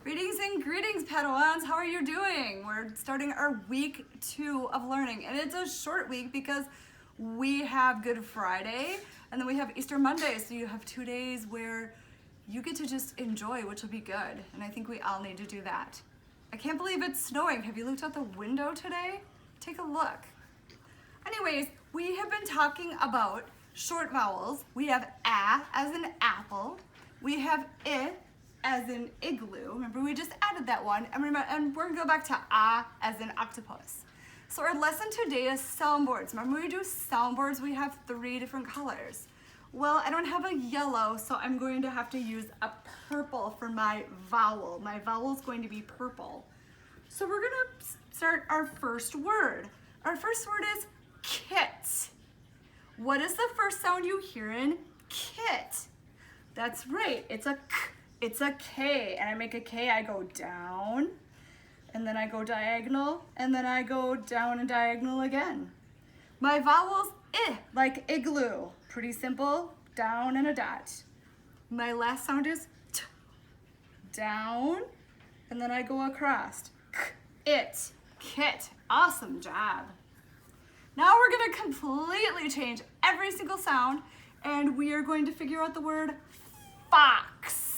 Greetings and greetings, Padawans. How are you doing? We're starting our week 2 of learning, and it's a short week because we have Good Friday and then we have Easter Monday, so you have 2 days where you get to just enjoy, which will be good, and I think we all need to do that. I can't believe it's snowing. Have you looked out the window today? Take a look. Anyways, we have been talking about short vowels. We have a as in apple. We have I as in igloo. Remember, we just added that one. And we're gonna go back to a as in octopus. So our lesson today is soundboards. Remember, when we do soundboards, we have 3 different colors. Well, I don't have a yellow, so I'm going to have to use a purple for my vowel. My vowel is going to be purple. So we're gonna start our first word. Our first word is kit. What is the first sound you hear in kit? That's right, it's a k. It's a K, and I make a K, I go down, and then I go diagonal, and then I go down and diagonal again. My vowel's I, like igloo. Pretty simple, down and a dot. My last sound is T, down, and then I go across. K, it, kit. Awesome job. Now we're gonna completely change every single sound, and we are going to figure out the word fox.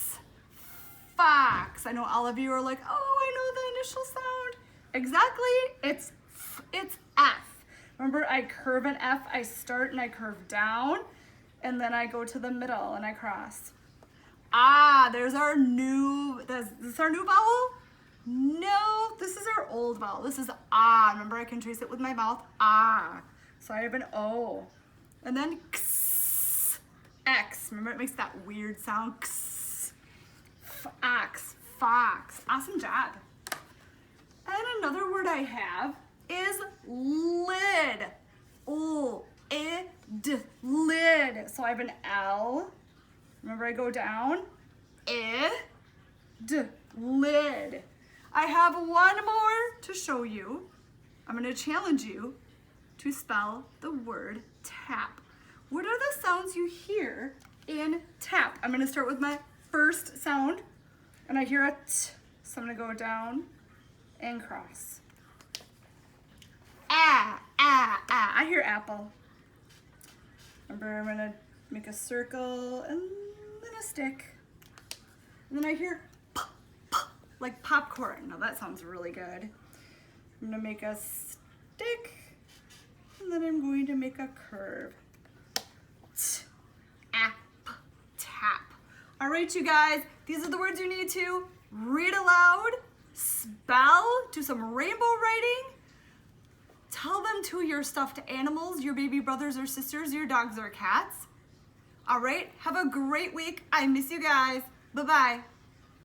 Fox. I know all of you are like, oh, I know the initial sound. Exactly, it's F. Remember, I curve an F, I start and I curve down, and then I go to the middle and I cross. Ah, there's our new, is this our new vowel? No, this is our old vowel. This is ah. Remember, I can trace it with my mouth. Ah. So I have an O. And then x, X. Remember, it makes that weird sound. X. Fox, fox. Awesome job. And another word I have is lid. Oh, lid. So I have an L. Remember, I go down. Lid. I have one more to show you. I'm going to challenge you to spell the word tap. What are the sounds you hear in tap? I'm going to start with my first sound, and I hear a T, so I'm going to go down and cross. I hear apple. Remember, I'm going to make a circle and then a stick. And then I hear p, like popcorn. Now that sounds really good. I'm going to make a stick, and then I'm going to make a curve. T, ap, tap. All right, you guys, these are the words you need to read aloud, spell, do some rainbow writing, tell them to your stuffed animals, your baby brothers or sisters, your dogs or cats. All right, have a great week. I miss you guys. Bye-bye.